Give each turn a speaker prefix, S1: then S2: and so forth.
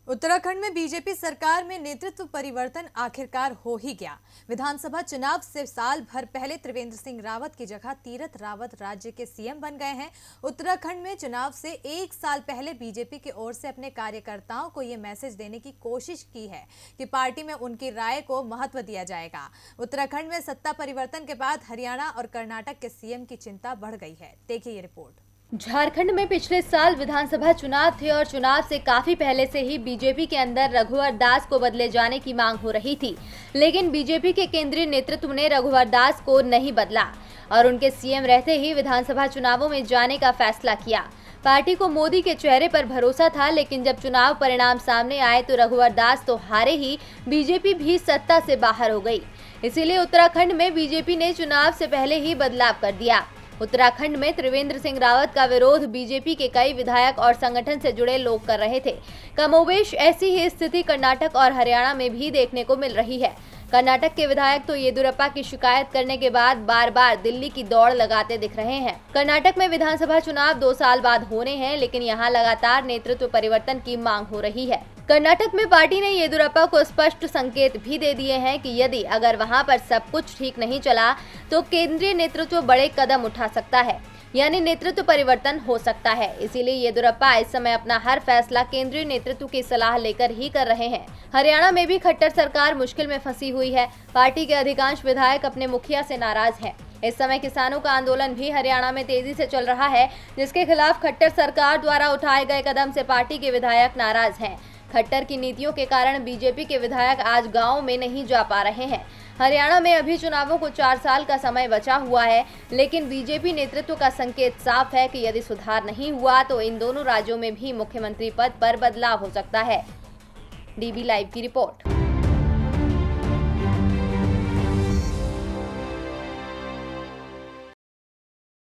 S1: उत्तराखंड में बीजेपी सरकार में नेतृत्व परिवर्तन आखिरकार हो ही गया। विधानसभा चुनाव से साल भर पहले त्रिवेंद्र सिंह रावत की जगह तीरथ रावत राज्य के सीएम बन गए हैं। उत्तराखंड में चुनाव से एक साल पहले बीजेपी की ओर से अपने कार्यकर्ताओं को ये मैसेज देने की कोशिश की है कि पार्टी में उनकी राय को महत्व दिया जाएगा। उत्तराखंड में सत्ता परिवर्तन के बाद हरियाणा और कर्नाटक के सीएम की चिंता बढ़ गई है। देखिए ये रिपोर्ट।
S2: झारखंड में पिछले साल विधानसभा चुनाव थे और चुनाव से काफी पहले से ही बीजेपी के अंदर रघुवर दास को बदले जाने की मांग हो रही थी, लेकिन बीजेपी के केंद्रीय नेतृत्व ने रघुवर दास को नहीं बदला और उनके सीएम रहते ही विधानसभा चुनावों में जाने का फैसला किया। पार्टी को मोदी के चेहरे पर भरोसा था, लेकिन जब चुनाव परिणाम सामने आए तो रघुवर दास तो हारे ही, बीजेपी भी सत्ता से बाहर हो गई। इसीलिए उत्तराखंड में बीजेपी ने चुनाव से पहले ही बदलाव कर दिया। उत्तराखंड में त्रिवेंद्र सिंह रावत का विरोध बीजेपी के कई विधायक और संगठन से जुड़े लोग कर रहे थे। कमोबेश ऐसी ही स्थिति कर्नाटक और हरियाणा में भी देखने को मिल रही है। कर्नाटक के विधायक तो येदियुरप्पा की शिकायत करने के बाद बार बार दिल्ली की दौड़ लगाते दिख रहे हैं। कर्नाटक में विधानसभा चुनाव 2 साल बाद होने हैं, लेकिन यहाँ लगातार नेतृत्व परिवर्तन की मांग हो रही है। कर्नाटक में पार्टी ने येदियुरप्पा को स्पष्ट संकेत भी दे दिए हैं कि यदि अगर वहां पर सब कुछ ठीक नहीं चला तो केंद्रीय नेतृत्व बड़े कदम उठा सकता है, यानी नेतृत्व परिवर्तन हो सकता है। इसीलिए येदियुरप्पा इस समय अपना हर फैसला केंद्रीय नेतृत्व की सलाह लेकर ही कर रहे हैं। हरियाणा में भी खट्टर सरकार मुश्किल में फंसी हुई है। पार्टी के अधिकांश विधायक अपने मुखिया से नाराज हैं। इस समय किसानों का आंदोलन भी हरियाणा में तेजी से चल रहा है, जिसके खिलाफ खट्टर सरकार द्वारा उठाए गए कदम से पार्टी के विधायक नाराज हैं। खट्टर की नीतियों के कारण बीजेपी के विधायक आज गांव में नहीं जा पा रहे हैं। हरियाणा में अभी चुनावों को 4 साल का समय बचा हुआ है, लेकिन बीजेपी नेतृत्व का संकेत साफ है कि यदि सुधार नहीं हुआ तो इन दोनों राज्यों में भी मुख्यमंत्री पद पर बदलाव हो सकता है। डीबी लाइव की रिपोर्ट।